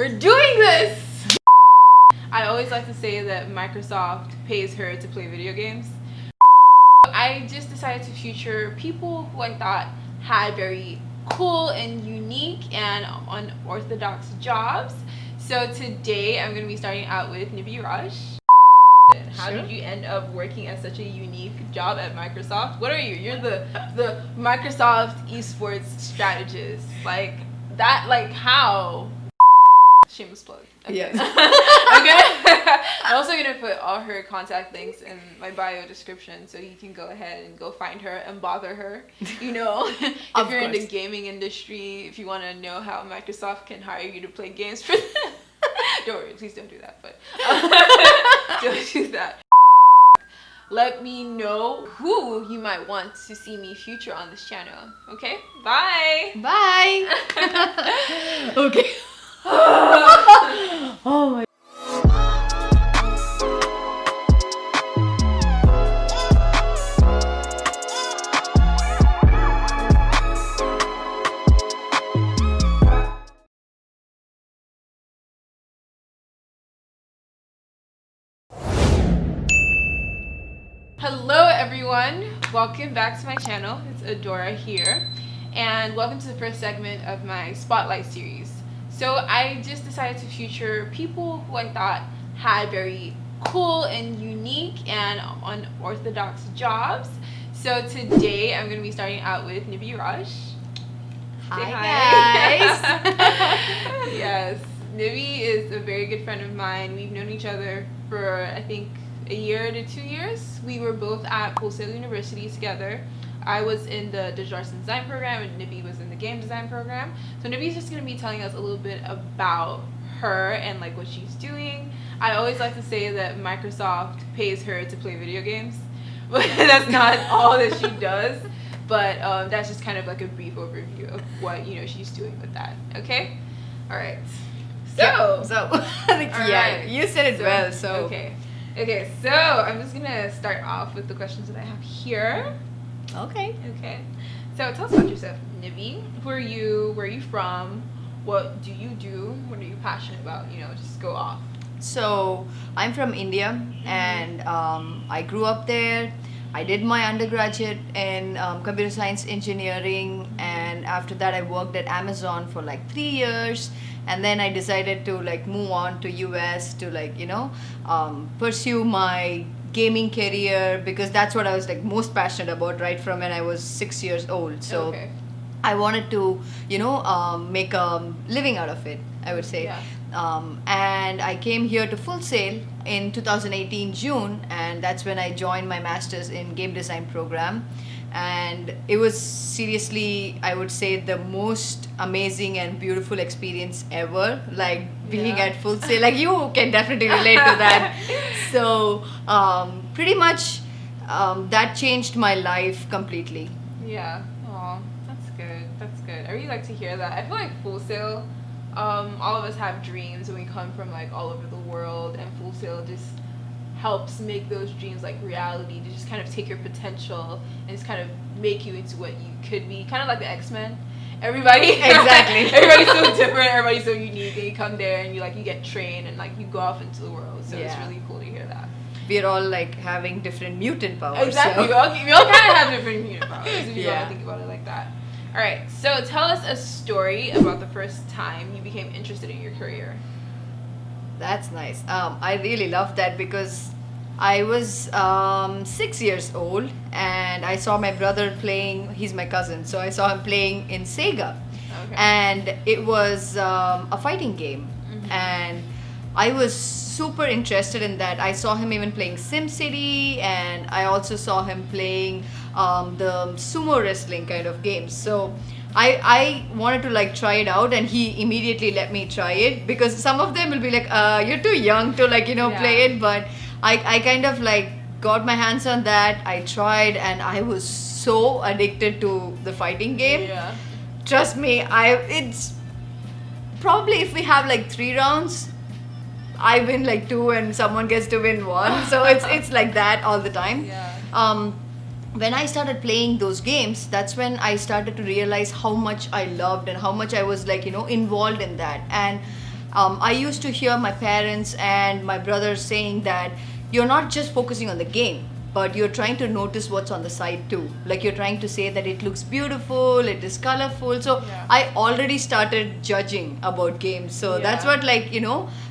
We're doing this! I always like to say that Microsoft pays her to play video games. I just decided to feature people who I thought had very cool and unique and unorthodox jobs. So today I'm going to be starting out with Nive Raj. How did you end up working at such a unique job at Microsoft? What are you? You're the Microsoft esports strategist. Like that, like how? Shameless plug. Okay. Yes. I'm also gonna put all her contact links in my bio description, so you can go ahead and go find her and bother her. You know, if you're in the gaming industry, if you want to know how Microsoft can hire you to play games for them. Don't worry, please don't do that. But don't do that. Let me know who you might want to see me feature on this channel. Okay, bye. Bye. Okay. Oh my. Hello everyone, welcome back to my channel. It's Adaora here, and welcome to the first segment of my Spotlight series. So I just decided to feature people who I thought had very cool and unique and unorthodox jobs. So today I'm going to be starting out with Nive Raj. Hi guys. Yes, Nive is a very good friend of mine. We've known each other for I think a year to 2 years. We were both at Full Sail University together. I was in the digital arts and design program and Nive was in the game design program. So Nive is just going to be telling us a little bit about her and like what she's doing. I always like to say that Microsoft pays her to play video games, but that's not all that she does. But that's just kind of like a brief overview of what she's doing with that. Okay, all right. Yeah, you said it well. So okay. So I'm just gonna start off with the questions that I have here. Okay. So tell us about yourself, Nive. Who are you? Where are you from? What do you do? What are you passionate about? Just go off. So I'm from India, and I grew up there. I did my undergraduate in computer science engineering, and after that I worked at Amazon for like 3 years, and then I decided to like move on to US to like pursue my gaming career, because that's what I was like most passionate about right from when I was 6 years old. So I wanted to make a living out of it, I would say. Yeah. And I came here to Full Sail in 2018 June, and that's when I joined my master's in game design program. And it was seriously, I would say, the most amazing and beautiful experience ever, like being at Full Sail. Like you can definitely relate to that. So pretty much that changed my life completely. Yeah. Oh, that's good. I really like to hear that. I feel like Full Sail, all of us have dreams and we come from like all over the world, and Full Sail just helps make those dreams like reality, to just kind of take your potential and just kind of make you into what you could be, kind of like the X-Men. Everybody's so different, everybody's so unique, and you come there and you get trained and like you go off into the world. So it's really cool to hear that. We're all like having different mutant powers. Exactly. So. We all kind of have different mutant powers if you want to think about it like that. All right, so tell us a story about the first time you became interested in your career. That's nice. I really love that, because I was 6 years old and I saw my brother playing. He's my cousin, so I saw him playing in Sega. Okay. And it was a fighting game. Mm-hmm. And I was super interested in that. I saw him even playing SimCity, and I also saw him playing the sumo wrestling kind of games. So I wanted to like try it out, and he immediately let me try it, because some of them will be like, you're too young to like play it, but I kind of like got my hands on that. I tried, and I was so addicted to the fighting game. Yeah. Trust me, it's probably, if we have like 3 rounds, I win like 2 and someone gets to win 1. So it's like that all the time. Yeah. When I started playing those games, that's when I started to realize how much I loved and how much I was like, involved in that. And I used to hear my parents and my brothers saying that you're not just focusing on the game, but you're trying to notice what's on the side too. Like you're trying to say that it looks beautiful, it is colorful. So Yeah. I already started judging about games. So that's Yeah. what, like,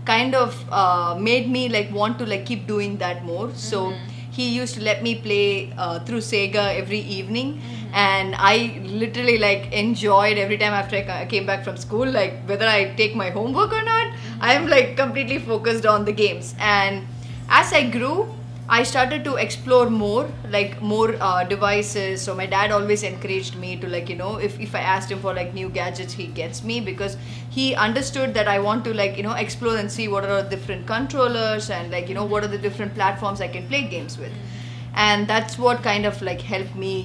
kind of made me like want to like keep doing that more. So he used to let me play through Sega every evening. And I literally like enjoyed every time after I came back from school, like whether I take my homework or not, I'm like completely focused on the games. And as I grew, I started to explore more, like more devices. So my dad always encouraged me to like, if I asked him for like new gadgets, he gets me, because he understood that I want to like, explore and see what are the different controllers and like, what are the different platforms I can play games with. And that's what kind of like helped me,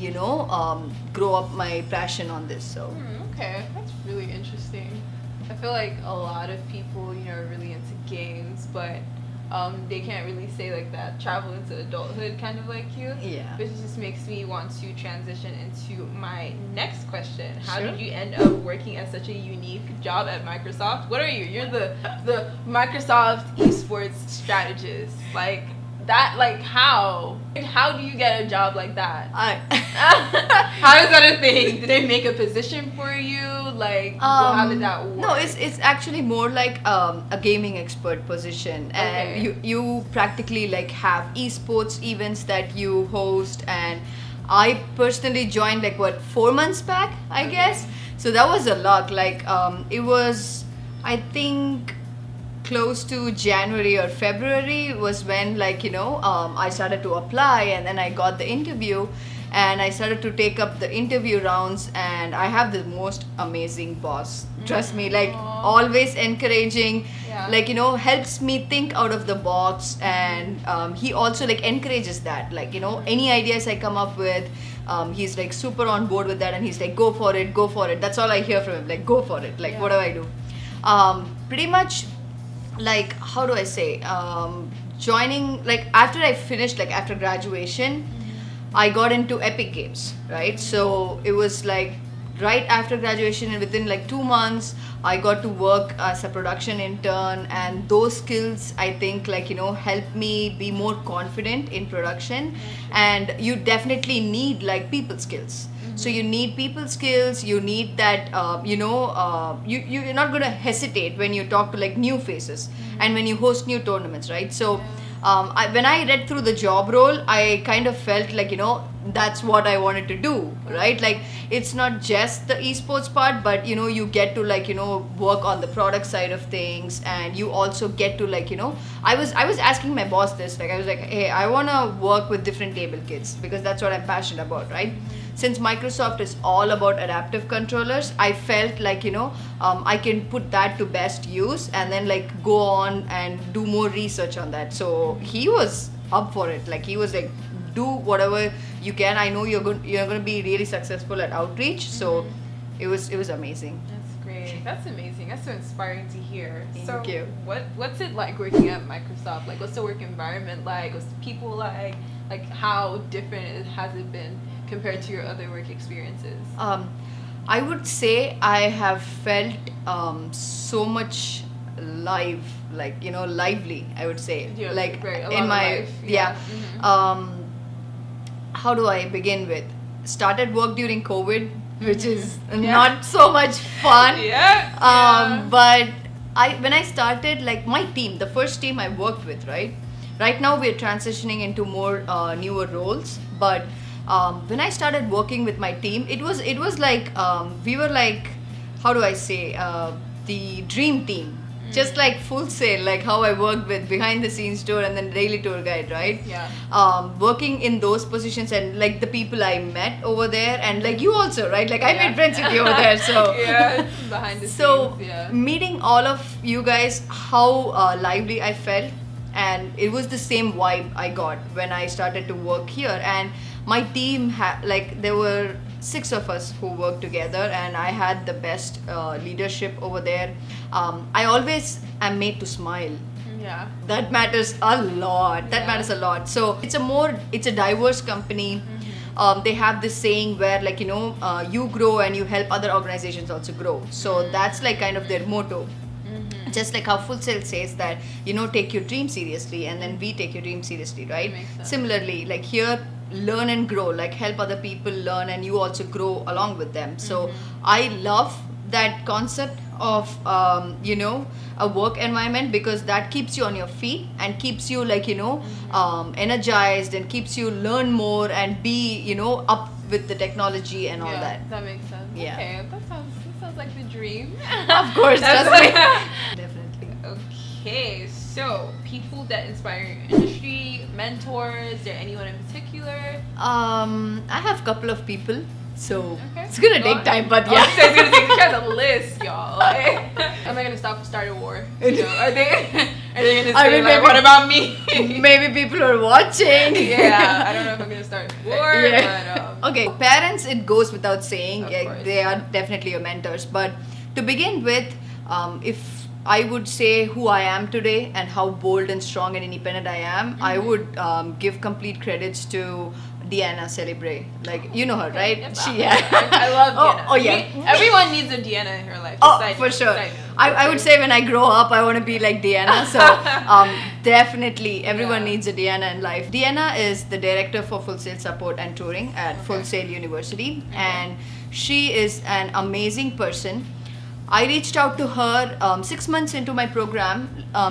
grow up my passion on this. So Okay, that's really interesting. I feel like a lot of people, are really into games, but they can't really say like that travel into adulthood kind of like you. Yeah. Which just makes me want to transition into my next question. How Sure. did you end up working at such a unique job at Microsoft? What are you? You're the Microsoft esports strategist. Like that, like how? How do you get a job like that? How is that a thing? Did they make a position for you? Like, how did that work? No, it's actually more like a gaming expert position, and Okay. you practically like have esports events that you host. And I personally joined like 4 months back, I guess. So that was a luck. Like it was, I think, close to January or February was when like I started to apply, and then I got the interview, and I started to take up the interview rounds. And I have the most amazing boss, trust me, like Aw. always encouraging. Yeah. Like helps me think out of the box. And he also like encourages that, like any ideas I come up with, he's like super on board with that, and he's like, go for it, that's all I hear from him, like go for it, like Yeah. what do I do. Pretty much, like how do I say, joining like after I finished, like after graduation, I got into Epic Games, right? So it was like right after graduation, and within like 2 months I got to work as a production intern. And those skills, I think, like helped me be more confident in production. And you definitely need like people skills. So you need people skills, you need that, you're not going to hesitate when you talk to like new faces and when you host new tournaments, right? So when I read through the job role, I kind of felt like, that's what I wanted to do, right? Like it's not just the esports part, but you get to like work on the product side of things. And you also get to like I was asking my boss this, like I was like, hey, I want to work with different table kids, because that's what I'm passionate about, right? Since Microsoft is all about adaptive controllers, I felt like I can put that to best use, and then like go on and do more research on that. So he was up for it. Like he was like, do whatever you can. I know you're going to be really successful at outreach. So it was amazing. That's great. That's amazing. That's so inspiring to hear. Thank you. What's it like working at Microsoft? Like, what's the work environment like? What's the people like? Like, how different has it been compared to your other work experiences? I would say I have felt so much lively, I would say. Yeah, like right, a lot in of my life, yeah. How do I begin with? Started work during COVID, which is not so much fun. Yeah. But when I started, like my team, the first team I worked with, right now we're transitioning into more newer roles. But when I started working with my team, it was like we were like, how do I say, the dream team. Just like Full Sail, like how I worked with behind the scenes tour and then daily tour guide, right? Yeah. Working in those positions, and like the people I met over there, and like you also, right? Like I Yeah. made friends with you over there, so Yeah, behind the so scenes, yeah. meeting all of you guys, how lively I felt, and it was the same vibe I got when I started to work here. And my team like there were 6 of us who worked together, and I had the best leadership over there. I always am made to smile. Yeah. That matters a lot. That Yeah. matters a lot. So it's a diverse company. They have this saying where like you grow and you help other organizations also grow. So that's like kind of their motto. Just like how Full Sail says that, take your dream seriously, and then we take your dream seriously, right? Makes sense. Similarly, like here, learn and grow, like help other people learn and you also grow along with them. So I love that concept of a work environment, because that keeps you on your feet and keeps you like energized, and keeps you learn more and be up with the technology and all that. That makes sense. Yeah. Okay, that sounds like the dream. Of course, definitely. Okay, so people that inspire your industry, mentors, is there anyone in particular? I have a couple of people, so Okay. it's gonna take time, but yeah. So it's gonna take you guys a list, y'all. Like, am I gonna start a war? Are they gonna say like, what about me? Maybe people are watching. Yeah, I don't know if I'm gonna start a war, but Okay, parents, it goes without saying, Of course. they are definitely your mentors. But to begin with, if I would say who I am today and how bold and strong and independent I am, I would give complete credits to Deanna Celebre. Like, you know her, right? Yes, She, I love Deanna. Oh, yeah. Everyone needs a Deanna in her life. Oh, Side for note, sure. side note. I would say when I grow up, I want to be like Deanna. So definitely everyone needs a Deanna in life. Deanna is the director for Full Sail Support and Touring at Full Sail University. And she is an amazing person. I reached out to her 6 months into my program,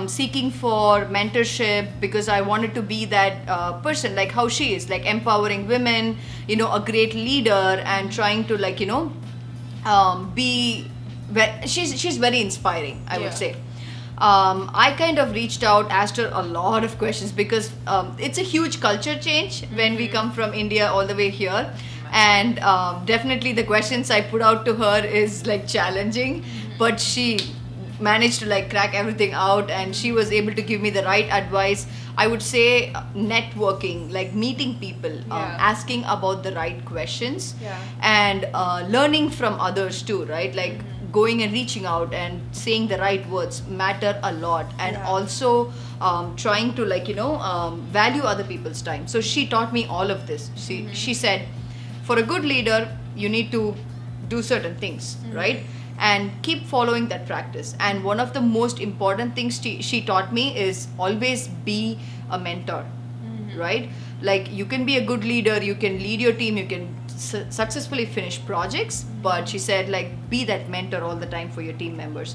seeking for mentorship, because I wanted to be that person, like how she is, like empowering women, a great leader, and trying to she's very inspiring, I would say. I kind of reached out, asked her a lot of questions, because it's a huge culture change when we come from India all the way here. And definitely the questions I put out to her is like challenging, but she managed to crack everything out, and she was able to give me the right advice. I would say networking, like meeting people, asking about the right questions, and learning from others too, right? Like going and reaching out and saying the right words matter a lot, and also trying to value other people's time. So she taught me all of this. She said, for a good leader, you need to do certain things, right? And keep following that practice. And one of the most important things she taught me is always be a mentor, right? Like you can be a good leader, you can lead your team, you can successfully finish projects, but she said be that mentor all the time for your team members.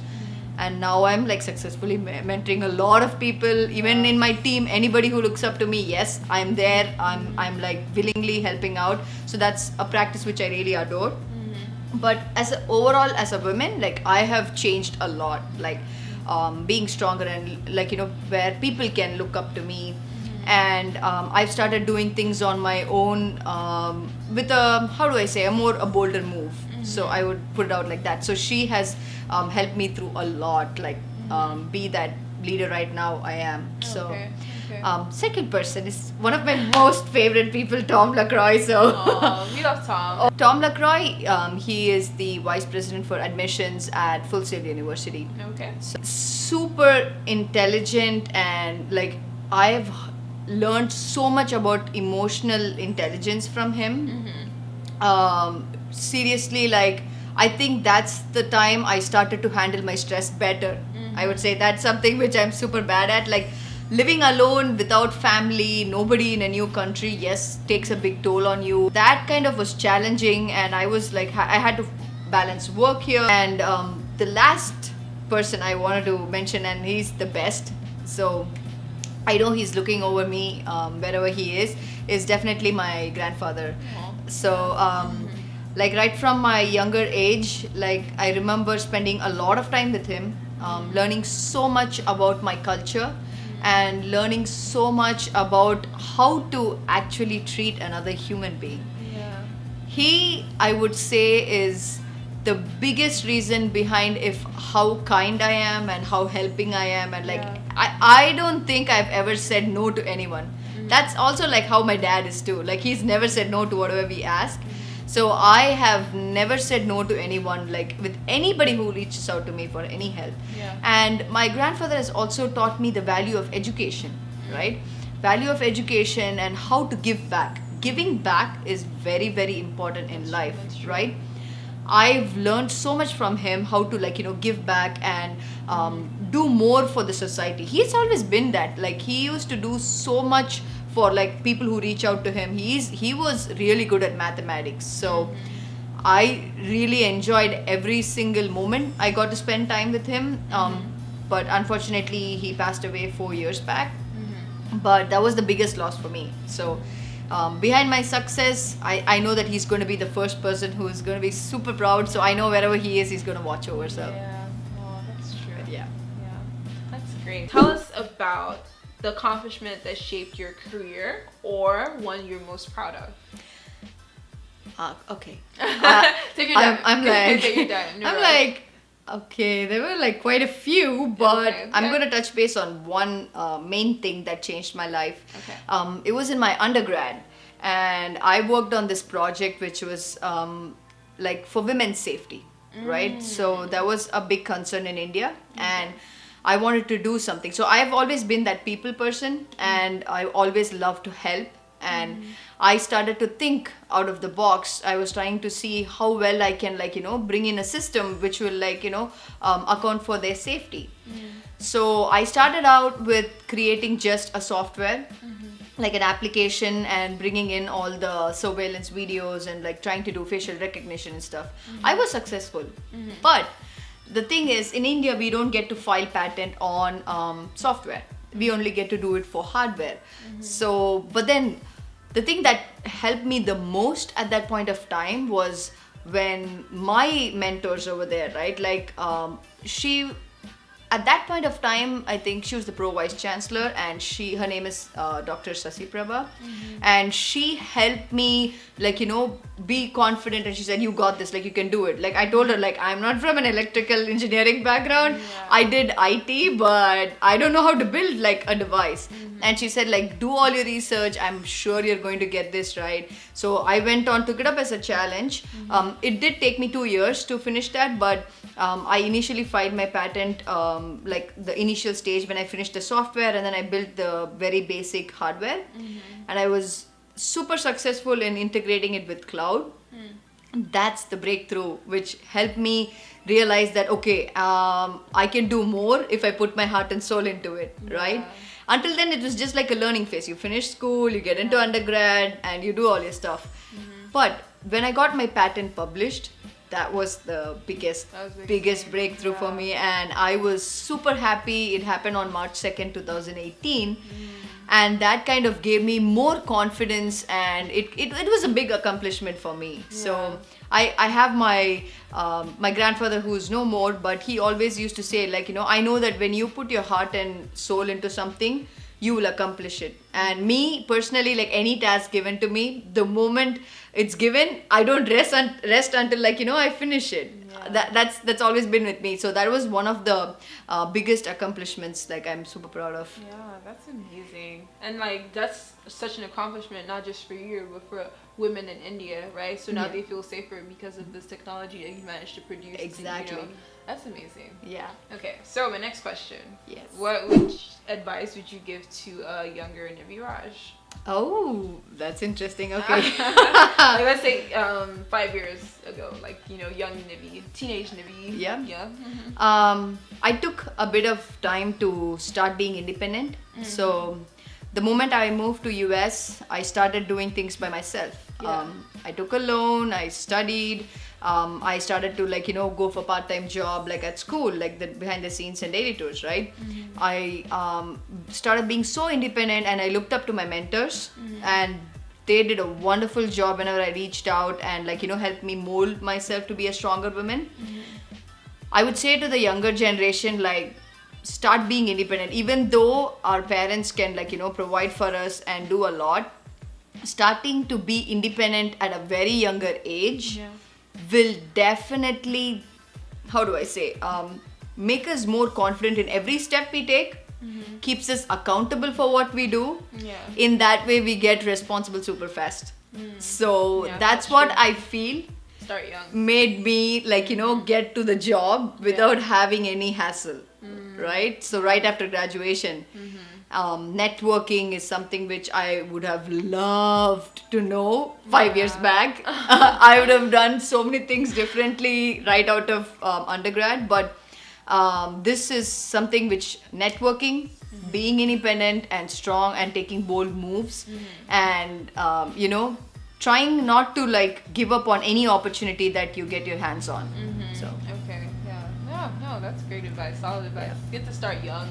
And now I'm successfully mentoring a lot of people, even in my team. Anybody who looks up to me, yes, I'm there. I'm willingly helping out. So that's a practice which I really adore. But overall as a woman, I have changed a lot, being stronger, and where people can look up to me. And I've started doing things on my own with a bolder move. So I would put it out like that. So she has helped me through a lot, be that leader right now I am. So Okay. second person is one of my most favorite people, Tom LaCroix. So We love Tom. Tom LaCroix, he is the vice president for admissions at Full Sail University. Okay. So, super intelligent, and I've learned so much about emotional intelligence from him. Seriously, I think that's the time I started to handle my stress better. I would say that's something which I'm super bad at. Living alone without family, nobody in a new country, yes, takes a big toll on you. That kind of was challenging, and I was I had to balance work here. And the last person I wanted to mention, and he's the best, so I know he's looking over me wherever he is definitely my grandfather. So right from my younger age, I remember spending a lot of time with him, learning so much about my culture, and learning so much about how to actually treat another human being. He, I would say, is the biggest reason behind how kind I am and how helping I am, and I don't think I've ever said no to anyone. That's also how my dad is too. He's never said no to whatever we ask. So I have never said no to anyone, with anybody who reaches out to me for any help. And my grandfather has also taught me the value of education, right? Value of education and how to give back. Giving back is very, very important in life, right? I've learned so much from him, how to give back and do more for the society. He's always been that. Like, he used to do so much for like people who reach out to him. He was really good at mathematics. So I really enjoyed every single moment I got to spend time with him. But unfortunately, he passed away 4 years back. But that was the biggest loss for me. So behind my success, I know that he's going to be the first person who is going to be super proud. So I know wherever he is, he's going to watch over. So Yeah, oh, that's true. but yeah. Yeah, that's great. Tell us about the accomplishment that shaped your career or one you're most proud of. Okay. Take your time. I'm like, Take your time. No I'm rush. like, okay, there were like quite a few, but Okay, I'm yeah. going to touch base on one main thing that changed my life. Okay. It was in my undergrad, and I worked on this project which was like for women's safety, right? So that was a big concern in India, and I wanted to do something. So I've always been that people person, and I always love to help. And I started to think out of the box. I was trying to see how well I can bring in a system which will account for their safety. So I started out with creating just a software, like an application, and bringing in all the surveillance videos and like trying to do facial recognition and stuff. I was successful. But the thing is, in India, we don't get to file patent on software. We only get to do it for hardware. So, but then the thing that helped me the most at that point of time was when my mentors over there, right? Like, she, at that point of time, I think she was the pro vice chancellor, and her name is Dr. Sasi Prabha, and she helped me be confident, and she said, you got this, like you can do it. Like, I told her, like, I'm not from an electrical engineering background. I did IT, but I don't know how to build like a device. And she said, like, do all your research, I'm sure you're going to get this right. So I went on, took it up as a challenge. It did take me 2 years to finish that, but I initially filed my patent like the initial stage when I finished the software, and then I built the very basic hardware. And I was super successful in integrating it with cloud. That's the breakthrough which helped me realize that, okay, I can do more if I put my heart and soul into it, right? Until then, it was just like a learning phase. You finish school, you get into undergrad, and you do all your stuff. But when I got my patent published, that was the biggest breakthrough for me, and I was super happy. It happened on March 2nd, 2018. And that kind of gave me more confidence, and it was a big accomplishment for me. So I have my my grandfather who's no more, but he always used to say, like, I know that when you put your heart and soul into something, you will accomplish it. And me personally, like, any task given to me, the moment it's given, I don't rest until I finish it. That's always been with me. So that was one of the biggest accomplishments, like, I'm super proud of. Yeah, that's amazing. And like, that's such an accomplishment, not just for you, but for women in India, right? So now they feel safer because of this technology that you managed to produce. Exactly. That's amazing. Yeah. Okay, so my next question. Yes. Which advice would you give to a younger Nive Raj? Oh, that's interesting. Okay. Like, let's say 5 years ago, like, young Nive, teenage Nive. Yeah. Yeah. I took a bit of time to start being independent. So the moment I moved to US, I started doing things by myself. I took a loan, I studied, I started to go for part-time job, like at school, like the behind the scenes and daily tours, right? I started being so independent, and I looked up to my mentors, and they did a wonderful job whenever I reached out and helped me mold myself to be a stronger woman. I would say to the younger generation, like, start being independent. Even though our parents can provide for us and do a lot, starting to be independent at a very younger age will definitely, how do I say, make us more confident in every step we take, keeps us accountable for what we do. In that way, we get responsible super fast. So that's what I feel Start young. made me get to the job without having any hassle. right? So right after graduation. Networking is something which I would have loved to know 5 years back. I would have done so many things differently right out of undergrad, but this is something which networking, being independent and strong and taking bold moves, and trying not to like give up on any opportunity that you get your hands on. So Okay, yeah. No, that's great advice. Solid advice. Get to start young,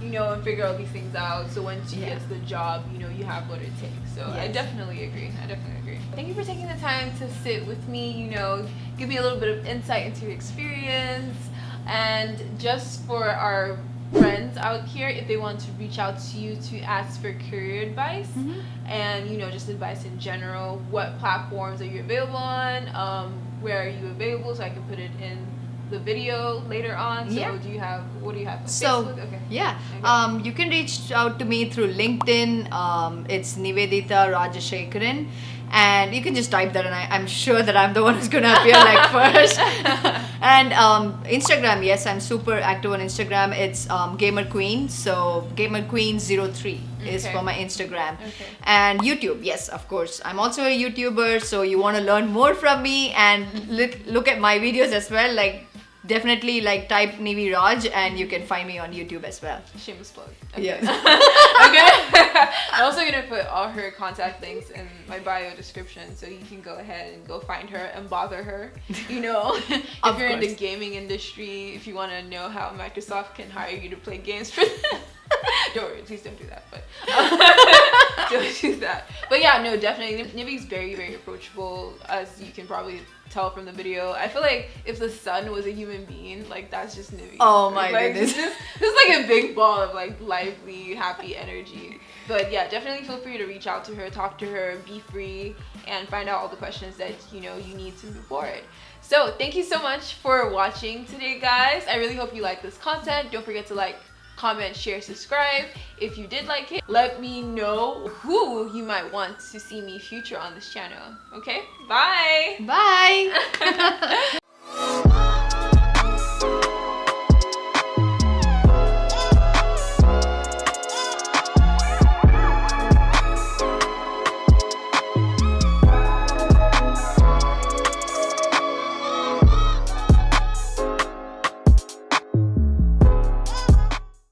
and figure all these things out. So once you get to the job, you have what it takes. So I definitely agree. Thank you for taking the time to sit with me, give me a little bit of insight into your experience. And just for our friends out here, if they want to reach out to you to ask for career advice and just advice in general, what platforms are you available on, where are you available, so I can put it in the video later on. So what do you have on Facebook? Okay. You can reach out to me through LinkedIn. It's Nivedita Rajashekaran, and you can just type that, and I'm sure that I'm the one who's gonna appear like first. And Instagram, yes, I'm super active on Instagram. It's Gamer Queen, so Gamer Queen 03 is for my Instagram. And YouTube, yes, of course, I'm also a YouTuber. So you want to learn more from me and look at my videos as well, like definitely like type Nive Raj and you can find me on YouTube as well. Shameless plug. Okay. Yes. Okay. I'm also gonna put all her contact links in my bio description, so you can go ahead and go find her and bother her. If you're in the gaming industry, if you want to know how Microsoft can hire you to play games for them. Don't worry, please don't do that. But don't do that. But yeah, no, definitely. Nive's very, very approachable, as you can probably tell from the video. I feel like if the sun was a human being, like that's just Nive. Oh my goodness. This is like a big ball of like lively, happy energy. But yeah, definitely feel free to reach out to her, talk to her, be free, and find out all the questions that you need to move forward. So thank you so much for watching today, guys. I really hope you like this content. Don't forget to like, comment, share, subscribe. If you did like it, let me know who you might want to see me feature on this channel. Okay, bye. Bye.